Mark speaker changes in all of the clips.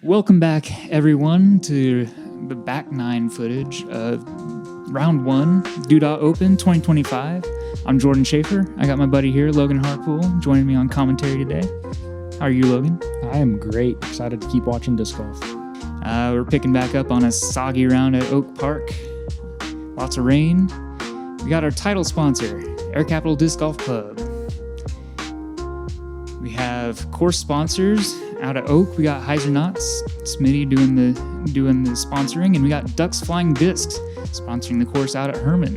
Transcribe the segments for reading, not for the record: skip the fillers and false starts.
Speaker 1: Welcome back, everyone, to the back nine footage of Round 1, Doodah Open 2025. I'm Jordan Shafer. I got my buddy here, Logan Harpool, joining me on commentary today. How are you, Logan?
Speaker 2: I am great. Excited to keep watching disc golf.
Speaker 1: We're picking back up on a soggy round at Oak Park. Lots of rain. We got our title sponsor, Air Capital Disc Golf Club. We have course sponsors out at Oak. We got Heiser Knots, Smitty doing the sponsoring, and we got Ducks Flying Discs sponsoring the course out at Herman.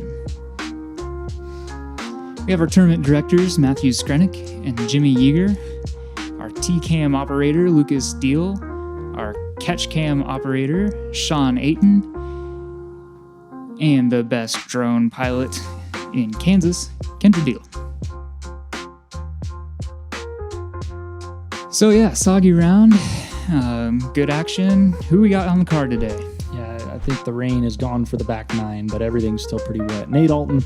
Speaker 1: We have our tournament directors, Matthew Skrenick and Jimmy Yeager, our T-Cam operator, Lucas Deal, our Catch Cam operator, Sean Aiton, and the best drone pilot in Kansas, Kendra Deal. So yeah, soggy round, good action. Who we got on the card today?
Speaker 2: Yeah, I think the rain is gone for the back nine, but everything's still pretty wet. Nate Allton,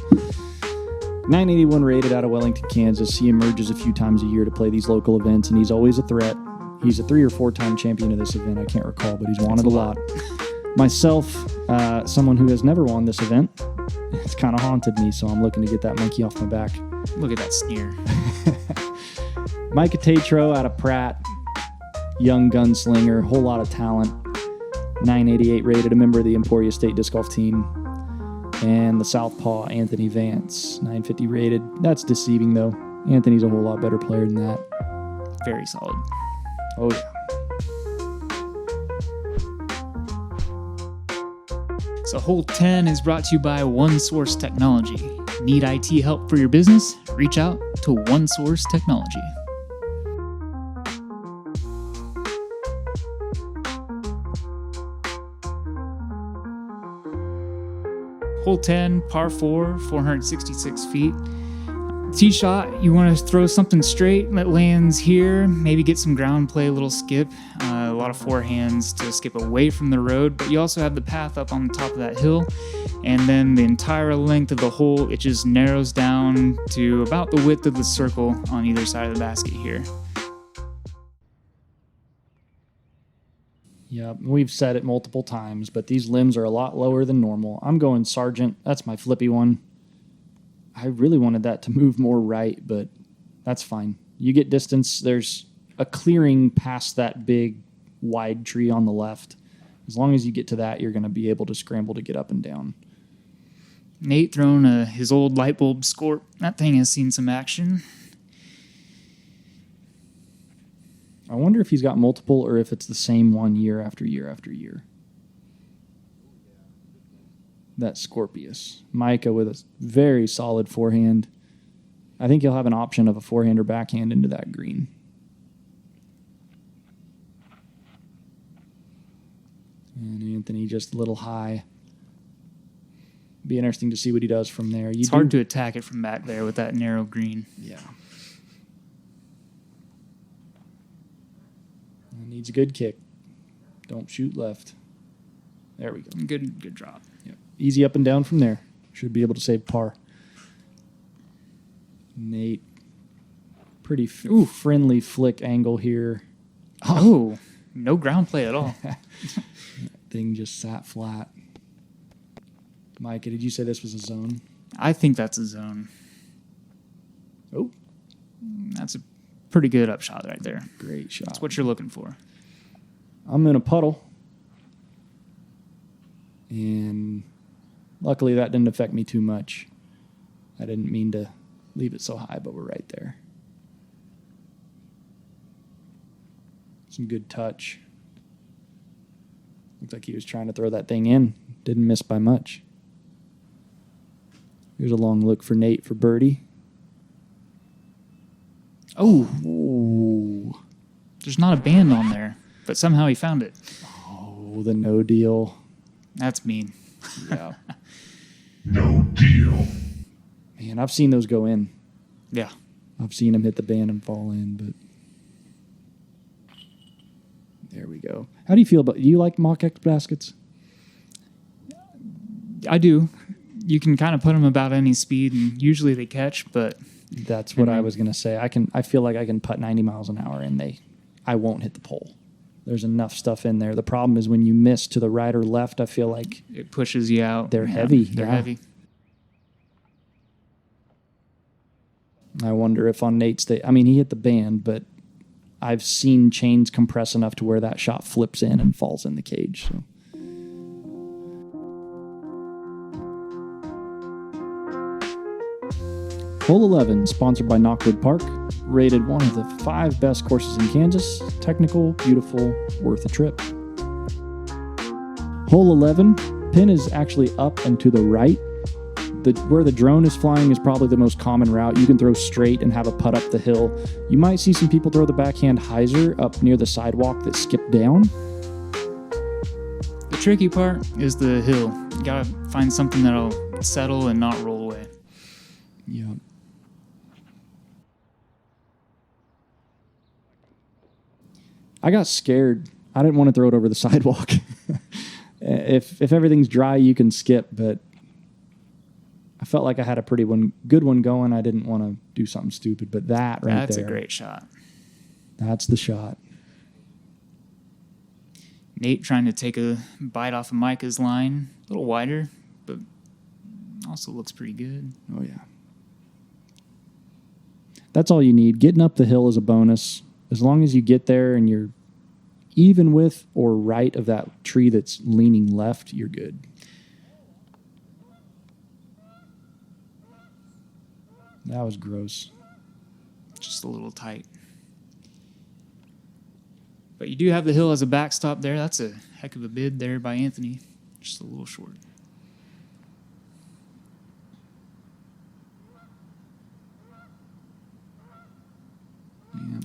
Speaker 2: 981 rated out of Wellington, Kansas. He emerges a few times a year to play these local events, and he's always a threat. He's a 3 or 4 time champion of this event. I can't recall, but he's won it a lot. Myself, someone who has never won this event, it's kind of haunted me, so I'm looking to get that monkey off my back.
Speaker 1: Look at that sneer.
Speaker 2: Micah Tatro out of Pratt, young gunslinger, whole lot of talent, 988 rated, a member of the Emporia State Disc Golf team. And the Southpaw, Anthony Vance, 950 rated. That's deceiving, though. Anthony's a whole lot better player than that.
Speaker 1: Very solid.
Speaker 2: Oh, yeah.
Speaker 1: So Hole 10 is brought to you by OneSource Technology. Need IT help for your business? Reach out to OneSource Technology. Hole 10, par 4, 466 feet. Tee shot, you want to throw something straight that lands here, maybe get some ground play, a little skip, a lot of forehands to skip away from the road, but you also have the path up on the top of that hill, and then the entire length of the hole, it just narrows down to about the width of the circle on either side of the basket here.
Speaker 2: Yeah, we've said it multiple times, but these limbs are a lot lower than normal. I'm going Sargent. That's my flippy one. I really wanted that to move more right, but that's fine. You get distance. There's a clearing past that big, wide tree on the left. As long as you get to that, you're going to be able to scramble to get up and down.
Speaker 1: Nate throwing his old light bulb scorp. That thing has seen some action.
Speaker 2: I wonder if he's got multiple or if it's the same one year after year after year. That Scorpius. Micah with a very solid forehand. I think he'll have an option of a forehand or backhand into that green. And Anthony just a little high. Be interesting to see what he does from there.
Speaker 1: It's hard to attack it from back there with that narrow green.
Speaker 2: Yeah. Needs a good kick. Don't shoot left. There we go.
Speaker 1: Good drop.
Speaker 2: Yep. Easy up and down from there. Should be able to save par. Nate. Pretty friendly flick angle here.
Speaker 1: Oh, no ground play at all.
Speaker 2: Thing just sat flat. Micah, did you say this was a zone?
Speaker 1: I think that's a zone.
Speaker 2: Oh.
Speaker 1: That's a pretty good upshot right there.
Speaker 2: Great shot.
Speaker 1: That's what you're looking for.
Speaker 2: I'm in a puddle. And luckily that didn't affect me too much. I didn't mean to leave it so high, but we're right there. Some good touch. Looks like he was trying to throw that thing in. Didn't miss by much. Here's a long look for Nate for birdie.
Speaker 1: Oh, there's not a band on there, but somehow he found it.
Speaker 2: Oh, the no deal.
Speaker 1: That's mean.
Speaker 2: Yeah.
Speaker 3: No deal.
Speaker 2: Man, I've seen those go in.
Speaker 1: Yeah.
Speaker 2: I've seen him hit the band and fall in, but there we go. How do you feel about? Do you like mock X baskets?
Speaker 1: I do. You can kind of put them about any speed, and usually they catch, but
Speaker 2: That's what I was going to say. I feel like I can putt 90 miles an hour, and I won't hit the pole. There's enough stuff in there. The problem is when you miss to the right or left, I feel like
Speaker 1: It pushes you out.
Speaker 2: they're heavy.
Speaker 1: They're
Speaker 2: Yeah.
Speaker 1: heavy.
Speaker 2: I wonder if on Nate's he hit the band, but I've seen chains compress enough to where that shot flips in and falls in the cage. So. Hole 11, sponsored by Knockwood Park, rated one of the 5 best courses in Kansas. Technical, beautiful, worth a trip. Hole 11, pin is actually up and to the right. Where the drone is flying is probably the most common route. You can throw straight and have a putt up the hill. You might see some people throw the backhand hyzer up near the sidewalk that skip down.
Speaker 1: The tricky part is the hill. You gotta find something that'll settle and not roll away.
Speaker 2: Yeah. I got scared. I didn't want to throw it over the sidewalk. If everything's dry, you can skip, but I felt like I had a good one going. I didn't want to do something stupid, but that's
Speaker 1: a great shot.
Speaker 2: That's the shot.
Speaker 1: Nate trying to take a bite off of Micah's line. A little wider, but also looks pretty good.
Speaker 2: Oh, yeah. That's all you need. Getting up the hill is a bonus. As long as you get there and you're even with or right of that tree that's leaning left, you're good. That was gross.
Speaker 1: Just a little tight. But you do have the hill as a backstop there. That's a heck of a bid there by Anthony. Just a little short.
Speaker 2: Yeah,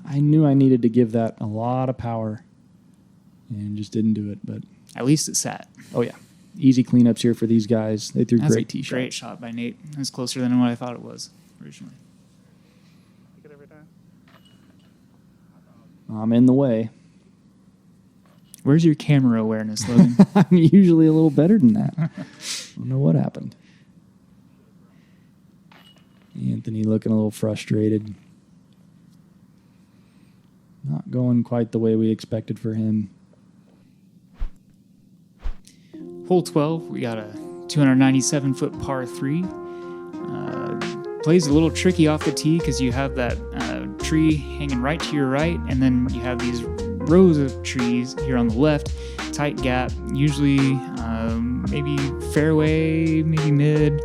Speaker 2: I knew I needed to give that a lot of power and just didn't do it. But
Speaker 1: at least it sat.
Speaker 2: Oh, yeah. Easy cleanups here for these guys. They threw
Speaker 1: That's
Speaker 2: great
Speaker 1: a
Speaker 2: tee shots.
Speaker 1: Great shot by Nate. It was closer than what I thought it was originally.
Speaker 2: I'm in the way.
Speaker 1: Where's your camera awareness, Logan?
Speaker 2: I'm usually a little better than that. I don't know what happened. Anthony looking a little frustrated. Not going quite the way we expected for him.
Speaker 1: Hole 12, we got a 297-foot par 3. Plays a little tricky off the tee because you have that tree hanging right to your right, and then you have these rows of trees here on the left. Tight gap, usually maybe fairway, maybe mid.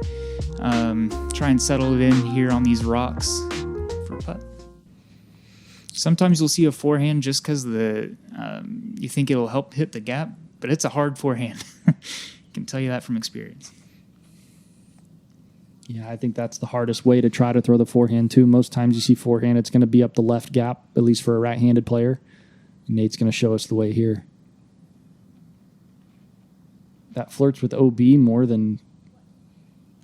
Speaker 1: Try and settle it in here on these rocks for a putt. Sometimes you'll see a forehand just because you think it'll help hit the gap, but it's a hard forehand. I can tell you that from experience.
Speaker 2: Yeah, I think that's the hardest way to try to throw the forehand, too. Most times you see forehand, it's going to be up the left gap, at least for a right-handed player. Nate's going to show us the way here. That flirts with OB more than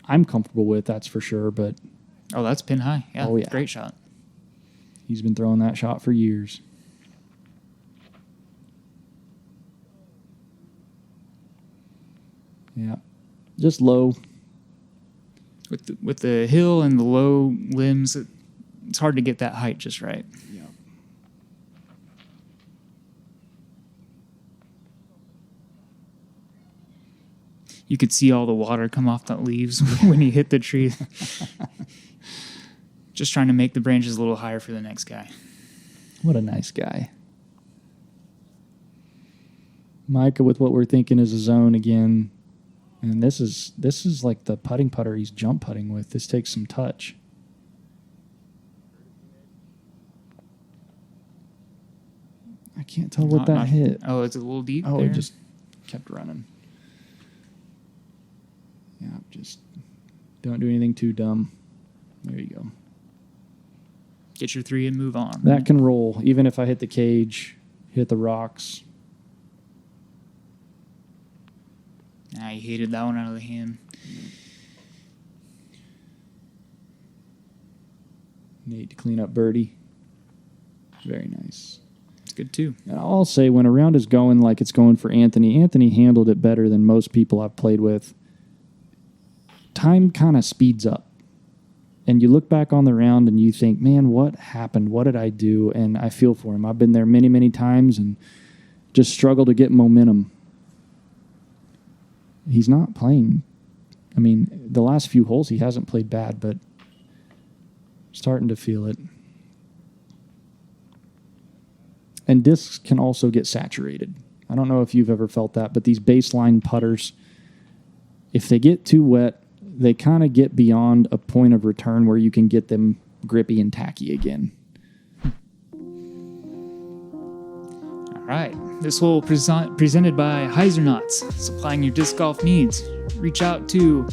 Speaker 2: I'm comfortable with, that's for sure. But
Speaker 1: oh, that's pin high. Yeah,
Speaker 2: oh, yeah.
Speaker 1: Great shot.
Speaker 2: He's been throwing that shot for years. Yeah, just low.
Speaker 1: With the hill and the low limbs, it's hard to get that height just right.
Speaker 2: Yeah.
Speaker 1: You could see all the water come off the leaves when he hit the tree. Just trying to make the branches a little higher for the next guy.
Speaker 2: What a nice guy. Micah with what we're thinking is a zone again. And this is like the putting putter he's jump putting with. This takes some touch. I can't tell what that hit.
Speaker 1: Oh, it's a little deep.
Speaker 2: Oh,
Speaker 1: there?
Speaker 2: it just kept running. Yeah, just don't do anything too dumb. There you go.
Speaker 1: Get your 3 and move on.
Speaker 2: That can roll. Even if I hit the cage, hit the rocks.
Speaker 1: Nah, he hated that one out of the hand.
Speaker 2: Need to clean up birdie. Very nice.
Speaker 1: It's good too.
Speaker 2: And I'll say when a round is going like it's going for Anthony, Anthony handled it better than most people I've played with. Time kind of speeds up. And you look back on the round and you think, man, what happened? What did I do? And I feel for him. I've been there many, many times and just struggle to get momentum. He's not playing. I mean, the last few holes he hasn't played bad, but starting to feel it. And discs can also get saturated. I don't know if you've ever felt that, but these baseline putters, if they get too wet, they kind of get beyond a point of return where you can get them grippy and tacky again.
Speaker 1: All right. This hole presented by Heiserknots, supplying your disc golf needs. Reach out to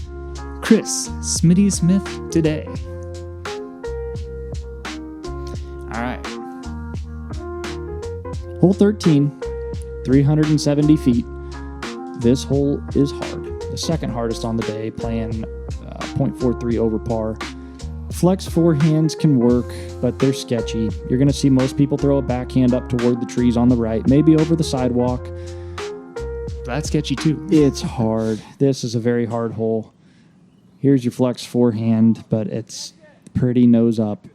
Speaker 1: Chris Smitty Smith today. All right.
Speaker 2: Hole 13, 370 feet. This hole is hard. The second hardest on the day, playing .43 over par. Flex forehands can work, but they're sketchy. You're going to see most people throw a backhand up toward the trees on the right, maybe over the sidewalk.
Speaker 1: That's sketchy too.
Speaker 2: It's hard. This is a very hard hole. Here's your flex forehand, but it's pretty nose up.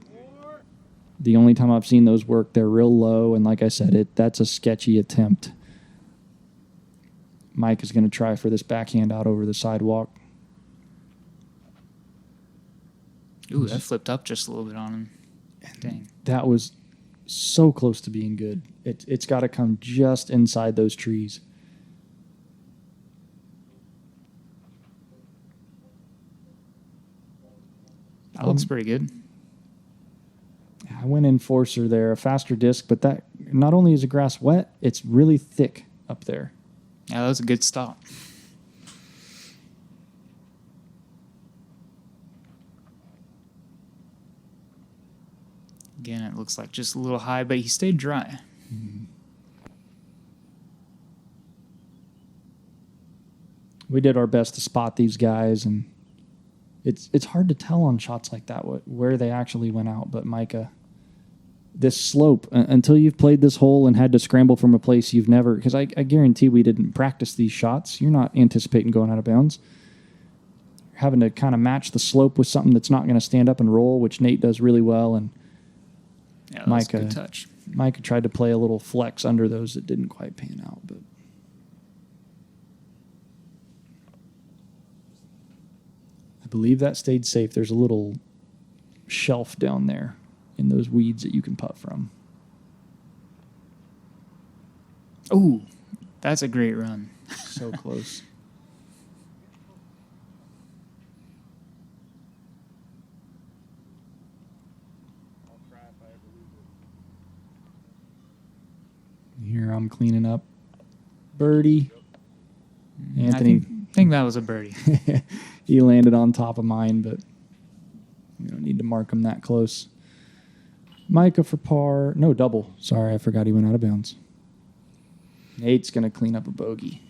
Speaker 2: The only time I've seen those work, they're real low, and like I said, that's a sketchy attempt. Mike is going to try for this backhand out over the sidewalk.
Speaker 1: Ooh, that flipped up just a little bit on him. Dang.
Speaker 2: That was so close to being good. It's got to come just inside those trees.
Speaker 1: That looks pretty good.
Speaker 2: I went in Forcer there, a faster disc, but that not only is the grass wet, it's really thick up there.
Speaker 1: Yeah, that was a good stop. Again, it looks like just a little high, but he stayed dry.
Speaker 2: Mm-hmm. We did our best to spot these guys, and it's hard to tell on shots like that where they actually went out. But Micah, this slope, until you've played this hole and had to scramble from a place you've never, because I guarantee we didn't practice these shots. You're not anticipating going out of bounds. You're having to kind of match the slope with something that's not going to stand up and roll, which Nate does really well. And
Speaker 1: yeah, that's a good touch.
Speaker 2: Micah tried to play a little flex under those that didn't quite pan out, but I believe that stayed safe. There's a little shelf down there in those weeds that you can putt from.
Speaker 1: Oh, that's a great run.
Speaker 2: So close. Here I'm cleaning up. Birdie. Anthony.
Speaker 1: I think that was a birdie.
Speaker 2: He landed on top of mine, but we don't need to mark him that close. Micah for par. No, double. Sorry, I forgot he went out of bounds. Nate's going to clean up a bogey.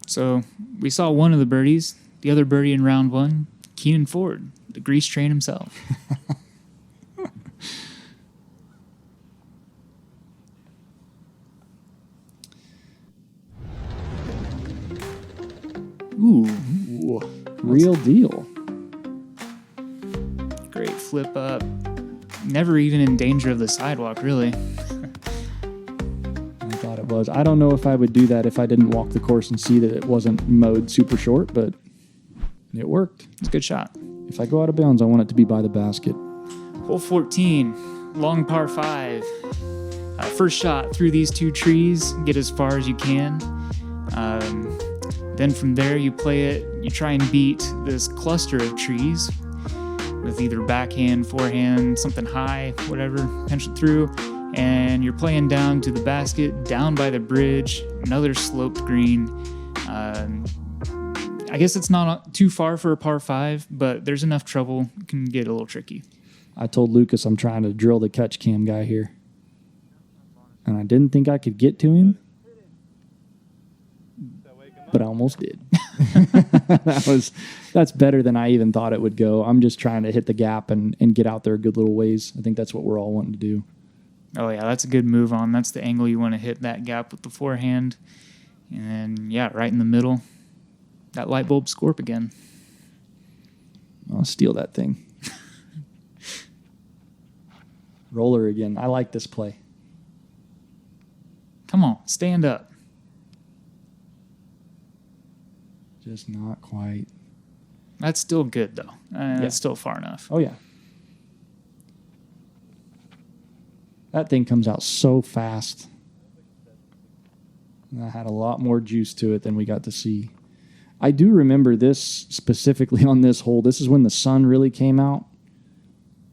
Speaker 1: So we saw one of the birdies. The other birdie in round one, Keenan Ford, the grease train himself. Ooh.
Speaker 2: Real deal.
Speaker 1: Great flip up. Never even in danger of the sidewalk, really.
Speaker 2: I thought it was. I don't know if I would do that if I didn't walk the course and see that it wasn't mowed super short, but it worked.
Speaker 1: It's a good shot.
Speaker 2: If I go out of bounds, I want it to be by the basket.
Speaker 1: Hole 14, long par 5. First shot through these two trees, get as far as you can. Then from there, you play it, you try and beat this cluster of trees with either backhand, forehand, something high, whatever, punch it through. And you're playing down to the basket, down by the bridge, another sloped green. I guess it's not too far for a par 5, but there's enough trouble. It can get a little tricky.
Speaker 2: I told Lucas I'm trying to drill the catch cam guy here. And I didn't think I could get to him. But I almost did. That's better than I even thought it would go. I'm just trying to hit the gap and get out there a good little ways. I think that's what we're all wanting to do.
Speaker 1: Oh, yeah, that's a good move on. That's the angle you want to hit that gap with the forehand. And then, yeah, right in the middle. That light bulb scorp again.
Speaker 2: I'll steal that thing. Roller again. I like this play.
Speaker 1: Come on, stand up.
Speaker 2: Just not quite.
Speaker 1: That's still good, though. That's still far enough.
Speaker 2: Oh, yeah. That thing comes out so fast. That had a lot more juice to it than we got to see. I do remember this specifically on this hole. This is when the sun really came out.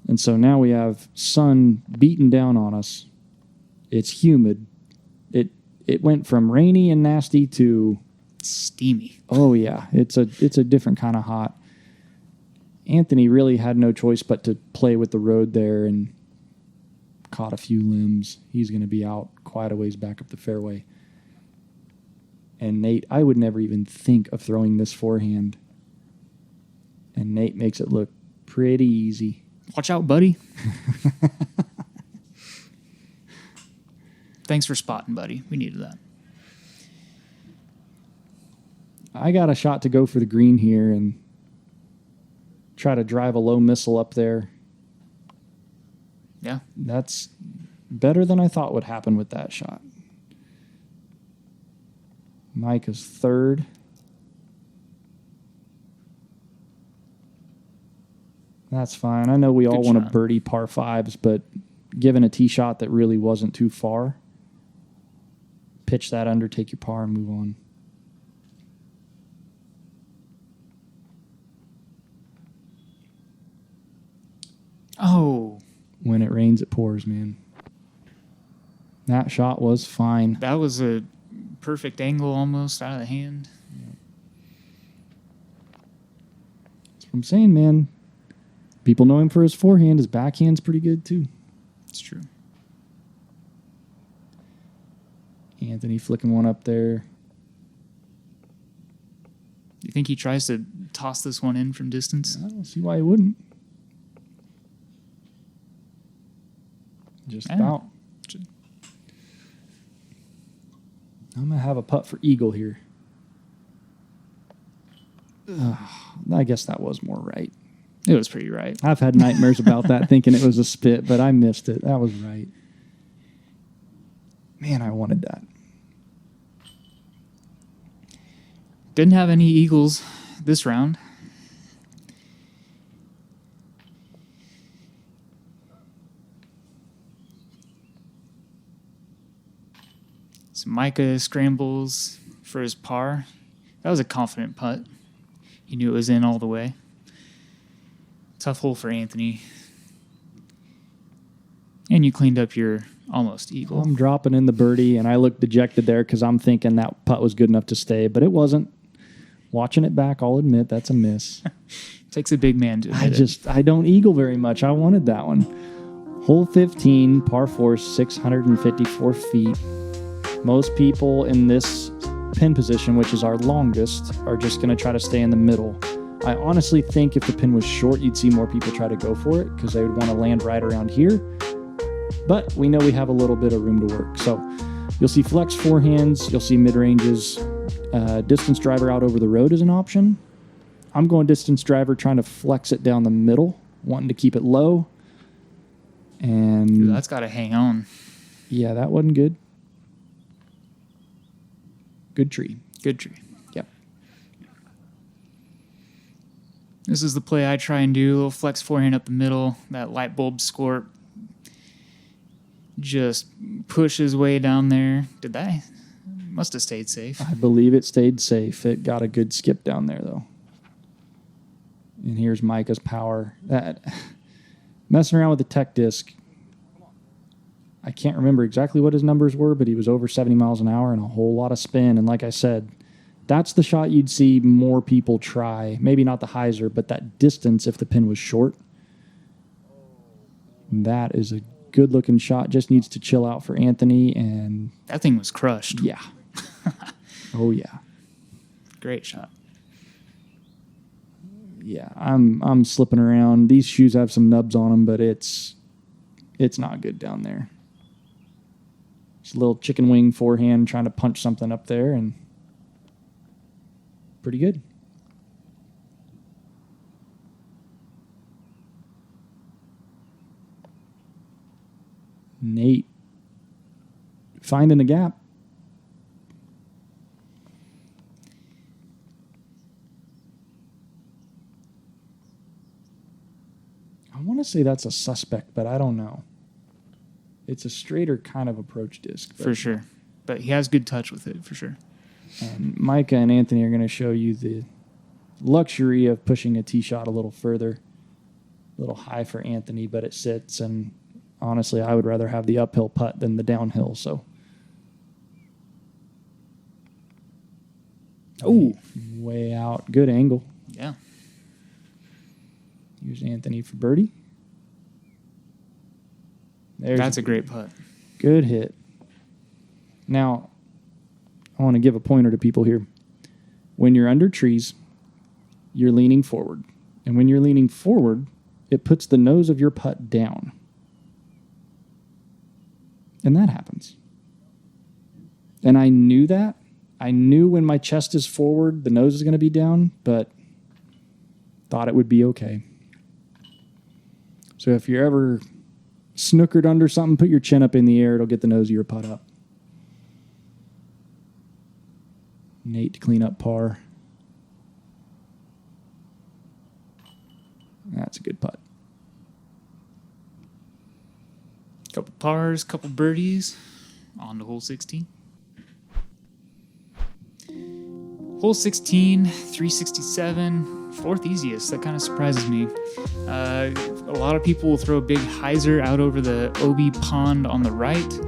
Speaker 2: And so now we have sun beating down on us. It's humid. It went from rainy and nasty to
Speaker 1: steamy.
Speaker 2: Oh yeah, it's a different kind of hot. Anthony really had no choice but to play with the road there and caught a few limbs. He's going to be out quite a ways back up the fairway. And Nate, I would never even think of throwing this forehand. And Nate makes it look pretty easy.
Speaker 1: Watch out, buddy. Thanks for spotting, buddy. We needed that.
Speaker 2: I got a shot to go for the green here and try to drive a low missile up there.
Speaker 1: Yeah.
Speaker 2: That's better than I thought would happen with that shot. Micah's third. That's fine. I know we all want to birdie par fives, but given a tee shot that really wasn't too far, pitch that under, take your par, and move on.
Speaker 1: Oh.
Speaker 2: When it rains, it pours, man. That shot was fine.
Speaker 1: That was a perfect angle almost out of the hand.
Speaker 2: That's what I'm saying, man. People know him for his forehand. His backhand's pretty good, too.
Speaker 1: It's true.
Speaker 2: Anthony flicking one up there.
Speaker 1: You think he tries to toss this one in from distance?
Speaker 2: I don't see why he wouldn't. Just about. I'm going to have a putt for eagle here. I guess that was more right.
Speaker 1: It was pretty right.
Speaker 2: I've had nightmares about that, thinking it was a spit, but I missed it. That was right. Man, I wanted that.
Speaker 1: Didn't have any eagles this round. So Micah scrambles for his par. That was a confident putt. He knew it was in all the way. Tough hole for Anthony. And you cleaned up your almost eagle.
Speaker 2: I'm dropping in the birdie, and I look dejected there because I'm thinking that putt was good enough to stay, but it wasn't. Watching it back, I'll admit that's a miss.
Speaker 1: Takes a big man to admit it.
Speaker 2: I don't eagle very much. I wanted that one. Hole 15, par 4, 654 feet. Most people in this pin position, which is our longest, are just going to try to stay in the middle. I honestly think if the pin was short, you'd see more people try to go for it because they would want to land right around here. But we know we have a little bit of room to work. So you'll see flex forehands, you'll see mid-ranges. Distance driver out over the road is an option. I'm going distance driver, trying to flex it down the middle, wanting to keep it low. And
Speaker 1: Dude, that's got to hang on.
Speaker 2: Yeah, that wasn't good. Good tree.
Speaker 1: Good tree.
Speaker 2: Yep.
Speaker 1: This is the play I try and do. A little flex forehand up the middle. That light bulb scorp just pushes way down there. Did that? Must have stayed safe.
Speaker 2: I believe it stayed safe. It got a good skip down there, though. And here's Micah's power. Messing around with the tech disc. I can't remember exactly what his numbers were, but he was over 70 miles an hour and a whole lot of spin. And like I said, that's the shot you'd see more people try. Maybe not the hyzer, but that distance if the pin was short. That is a good-looking shot. Just needs to chill out for Anthony. And
Speaker 1: that thing was crushed.
Speaker 2: Yeah. Oh, yeah.
Speaker 1: Great shot.
Speaker 2: Yeah, I'm slipping around. These shoes have some nubs on them, but it's not good down there. It's a little chicken wing forehand trying to punch something up there, and pretty good. Nate finding a gap. I want to say that's a suspect, but I don't know. It's a straighter kind of approach disc.
Speaker 1: For sure. But he has good touch with it, for sure.
Speaker 2: And Micah and Anthony are going to show you the luxury of pushing a tee shot a little further. A little high for Anthony, but it sits. And honestly, I would rather have the uphill putt than the downhill. So,
Speaker 1: oh,
Speaker 2: way out. Good angle.
Speaker 1: Yeah.
Speaker 2: Here's Anthony for birdie.
Speaker 1: That's a great putt.
Speaker 2: Good hit. Now, I want to give a pointer to people here. When you're under trees, you're leaning forward. And when you're leaning forward, it puts the nose of your putt down. And that happens. And I knew that. I knew when my chest is forward, the nose is going to be down, but thought it would be okay. So if you're ever snookered under something, put your chin up in the air. It'll get the nose of your putt up. Nate to clean up par. That's a good putt.
Speaker 1: Couple pars, couple birdies. On to hole 16. Hole 16, 367, fourth easiest. That kind of surprises me. A lot of people will throw a big hyzer out over the OB pond on the right.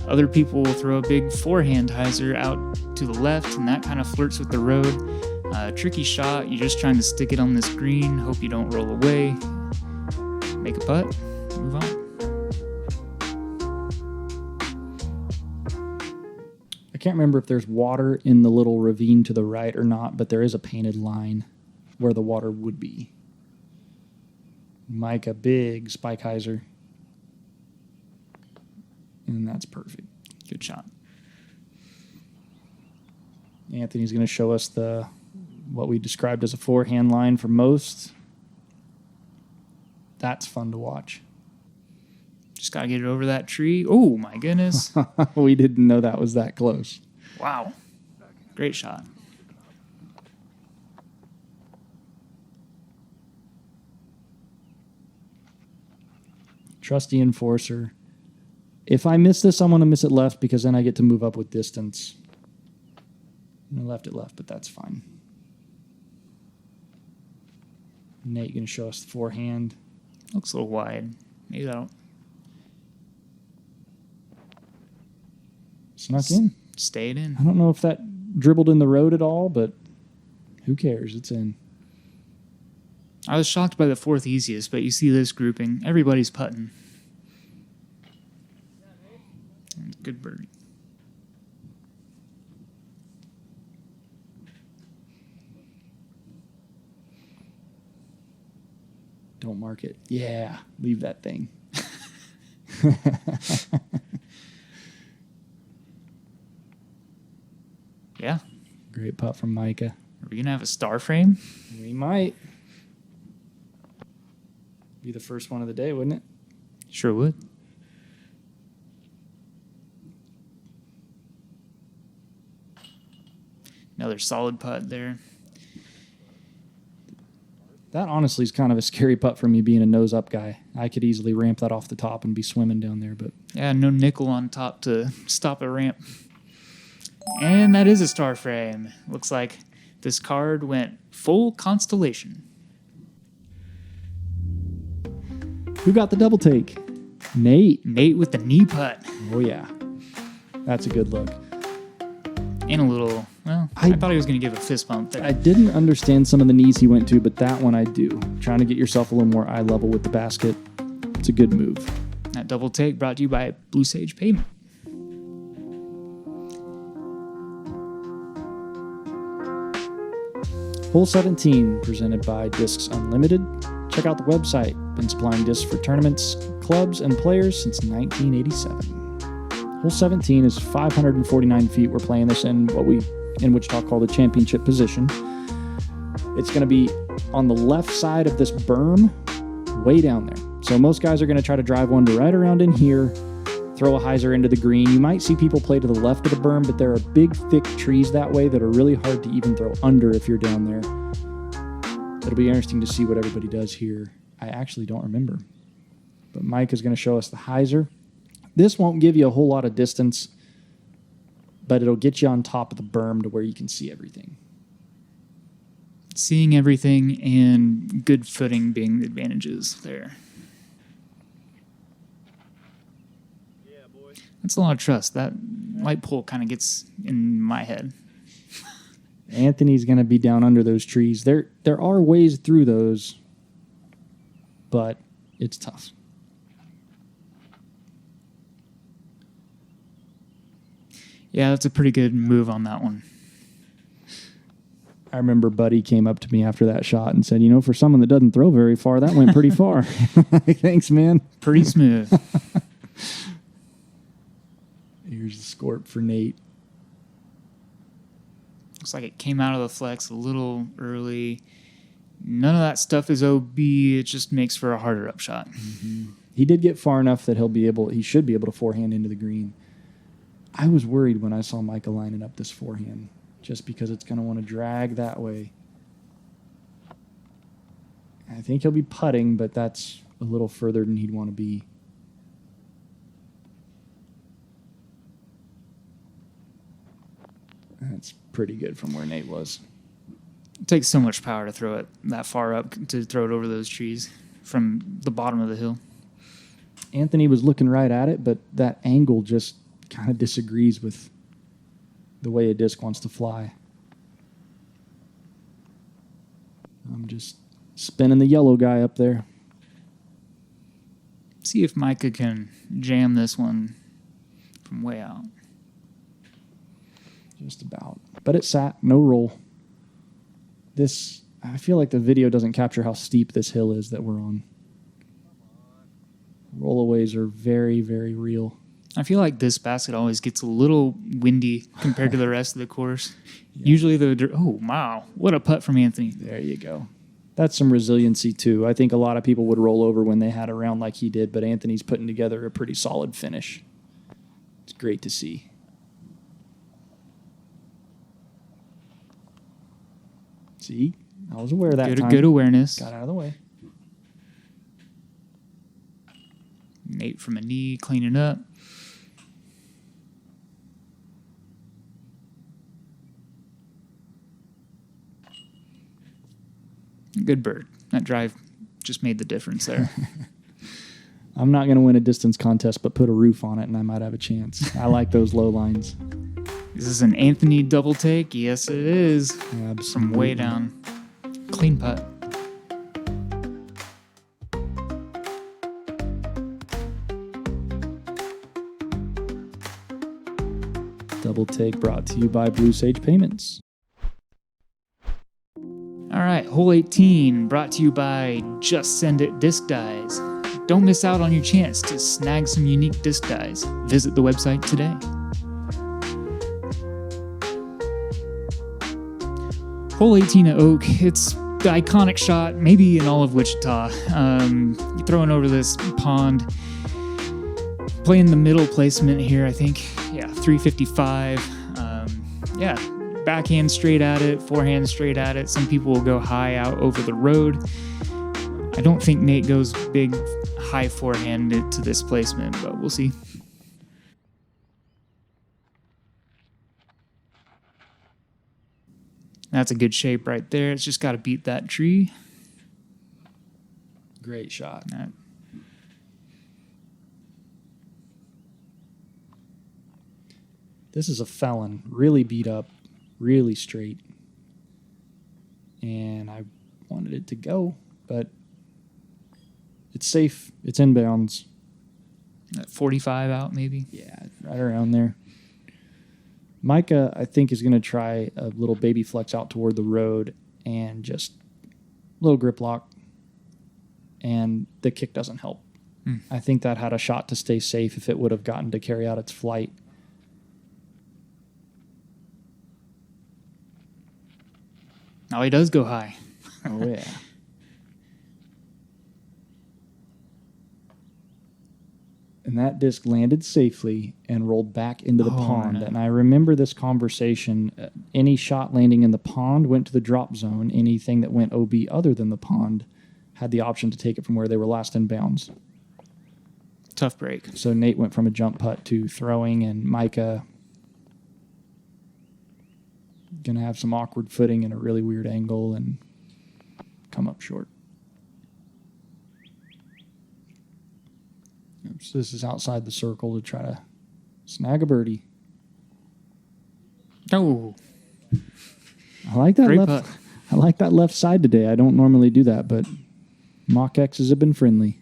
Speaker 1: Other people will throw a big forehand hyzer out to the left, and that kind of flirts with the road. Tricky shot. You're just trying to stick it on this green. Hope you don't roll away. Make a putt. Move on.
Speaker 2: I can't remember if there's water in the little ravine to the right or not, but there is a painted line where the water would be. Micah, big spike hyzer. And that's perfect.
Speaker 1: Good shot.
Speaker 2: Anthony's going to show us what we described as a forehand line for most. That's fun to watch.
Speaker 1: Just got to get it over that tree. Oh, my goodness.
Speaker 2: We didn't know that was that close.
Speaker 1: Wow. Great shot.
Speaker 2: Trusty enforcer. If I miss this, I'm going to miss it left because then I get to move up with distance. I left it left, but that's fine. Nate going to show us the forehand.
Speaker 1: Looks a little wide. Maybe that'll...
Speaker 2: Snuck in.
Speaker 1: Stayed in.
Speaker 2: I don't know if that dribbled in the road at all, but who cares? It's in.
Speaker 1: I was shocked by the fourth easiest, but you see this grouping. Everybody's putting. Good birdie.
Speaker 2: Don't mark it. Yeah, leave that thing.
Speaker 1: Yeah.
Speaker 2: Great putt from Micah.
Speaker 1: Are we going to have a star frame?
Speaker 2: We might. Be the first one of the day, wouldn't it?
Speaker 1: Sure would. Another solid putt there.
Speaker 2: That honestly is kind of a scary putt for me being a nose-up guy. I could easily ramp that off the top and be swimming down there, but...
Speaker 1: Yeah, no nickel on top to stop a ramp. And that is a star frame. Looks like this card went full constellation.
Speaker 2: Who got the double take? Nate.
Speaker 1: Nate with the knee putt.
Speaker 2: Oh, yeah. That's a good look.
Speaker 1: And a little, well, I thought he was going to give a fist bump there.
Speaker 2: I didn't understand some of the knees he went to, but that one I do. Trying to get yourself a little more eye level with the basket. It's a good move.
Speaker 1: That double take brought to you by Blue Sage Pavement.
Speaker 2: Hole 17, presented by Discs Unlimited. Check out the website. Been supplying discs for tournaments, clubs, and players since 1987. Hole 17 is 549 feet. We're playing this in what we in Wichita call the championship position. It's going to be on the left side of this berm, way down there. So most guys are going to try to drive one to right around in here throw a hyzer into the green. You might see people play to the left of the berm, but there are big, thick trees that way that are really hard to even throw under if you're down there. It'll be interesting to see what everybody does here. I actually don't remember. But Mike is going to show us the hyzer. This won't give you a whole lot of distance, but it'll get you on top of the berm to where you can see everything.
Speaker 1: Seeing everything and good footing being the advantages there. That's a lot of trust. That light pole kind of gets in my head.
Speaker 2: Anthony's going to be down under those trees. There are ways through those, but it's tough.
Speaker 1: Yeah, that's a pretty good move on that one.
Speaker 2: I remember Buddy came up to me after that shot and said, for someone that doesn't throw very far, that went pretty far. Thanks, man.
Speaker 1: Pretty smooth.
Speaker 2: Here's the scorp for Nate.
Speaker 1: Looks like it came out of the flex a little early. None of that stuff is OB. It just makes for a harder up shot.
Speaker 2: Mm-hmm. He did get far enough that he should be able to forehand into the green. I was worried when I saw Micah lining up this forehand, just because it's going to want to drag that way. I think he'll be putting, but that's a little further than he'd want to be. That's pretty good from where Nate was.
Speaker 1: It takes so much power to throw it that far up, to throw it over those trees from the bottom of the hill.
Speaker 2: Anthony was looking right at it, but that angle just kind of disagrees with the way a disc wants to fly. I'm just spinning the yellow guy up there.
Speaker 1: See if Micah can jam this one from way out.
Speaker 2: Just about. But it sat, no roll. I feel like the video doesn't capture how steep this hill is that we're on. Rollaways are very, very real.
Speaker 1: I feel like this basket always gets a little windy compared to the rest of the course.
Speaker 2: Yeah.
Speaker 1: Usually oh, wow. What a putt from Anthony.
Speaker 2: There you go. That's some resiliency, too. I think a lot of people would roll over when they had a round like he did, but Anthony's putting together a pretty solid finish. It's great to see. See? I was aware that time.
Speaker 1: Good awareness.
Speaker 2: Got out of the way.
Speaker 1: Nate from a knee, cleaning up. Good bird. That drive just made the difference there.
Speaker 2: I'm not going to win a distance contest, but put a roof on it, and I might have a chance. I like those low lines.
Speaker 1: Is this an Anthony double take? Yes, it is.
Speaker 2: Absolutely.
Speaker 1: From way down. Clean putt.
Speaker 2: Double take brought to you by Blue Sage Payments.
Speaker 1: All right, hole 18 brought to you by Just Send It Disc Dies. Don't miss out on your chance to snag some unique disc dies. Visit the website today. Hole 18 at Oak, it's the iconic shot, maybe in all of Wichita. You're throwing over this pond, playing the middle placement here, I think. Yeah, 355. Backhand straight at it, forehand straight at it. Some people will go high out over the road. I don't think Nate goes big, high forehand to this placement, but we'll see. That's a good shape right there. It's just got to beat that tree.
Speaker 2: Great shot. This is a felon. Really beat up. Really straight. And I wanted it to go, but it's safe. It's inbounds.
Speaker 1: 45 out, maybe?
Speaker 2: Yeah, right around there. Micah, I think, is going to try a little baby flex out toward the road and just a little grip lock. And the kick doesn't help. I think that had a shot to stay safe if it would have gotten to carry out its flight.
Speaker 1: Oh, he does go high.
Speaker 2: Oh, yeah. And that disc landed safely and rolled back into the pond.
Speaker 1: No.
Speaker 2: And I remember this conversation. Any shot landing in the pond went to the drop zone. Anything that went OB other than the pond had the option to take it from where they were last in bounds.
Speaker 1: Tough break.
Speaker 2: So Nate went from a jump putt to throwing, and Micah going to have some awkward footing in a really weird angle and come up short. So this is outside the circle to try to snag a birdie.
Speaker 1: Oh,
Speaker 2: I like that
Speaker 1: great
Speaker 2: left.
Speaker 1: putt.
Speaker 2: I like that left side today. I don't normally do that, but mock X's have been friendly.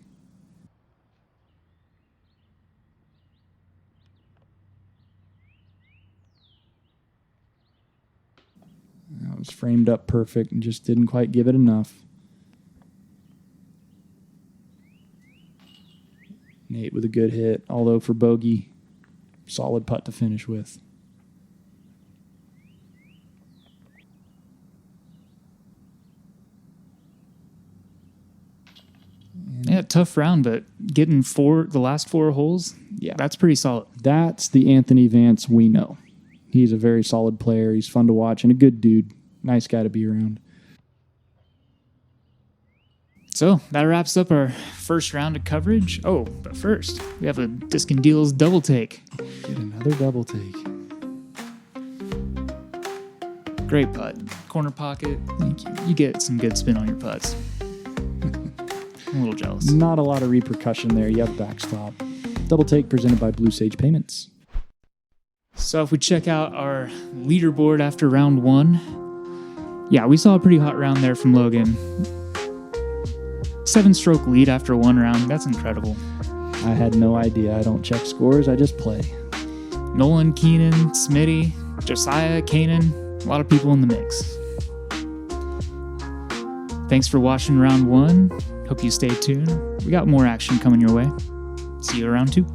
Speaker 2: That was framed up perfect and just didn't quite give it enough. Nate with a good hit, although for bogey, solid putt to finish with.
Speaker 1: Yeah, tough round, but getting the last 4 holes,
Speaker 2: Yeah.
Speaker 1: that's pretty solid.
Speaker 2: That's the Anthony Vance we know. He's a very solid player. He's fun to watch and a good dude. Nice guy to be around.
Speaker 1: So that wraps up our first round of coverage. Oh, but first, we have a Disc and Deals double take.
Speaker 2: Get another double take.
Speaker 1: Great putt. Corner pocket.
Speaker 2: Thank you.
Speaker 1: You get some good spin on your putts. I'm a little jealous.
Speaker 2: Not a lot of repercussion there. You have backstop. Double take presented by Blue Sage Payments.
Speaker 1: So if we check out our leaderboard after round 1, yeah, we saw a pretty hot round there from Logan. 7-stroke lead after 1 round. That's incredible.
Speaker 2: I had no idea. I don't check scores. I just play.
Speaker 1: Nolan, Keenan, Smitty, Josiah, Kanan, a lot of people in the mix. Thanks for watching round 1. Hope you stay tuned. We got more action coming your way. See you around 2.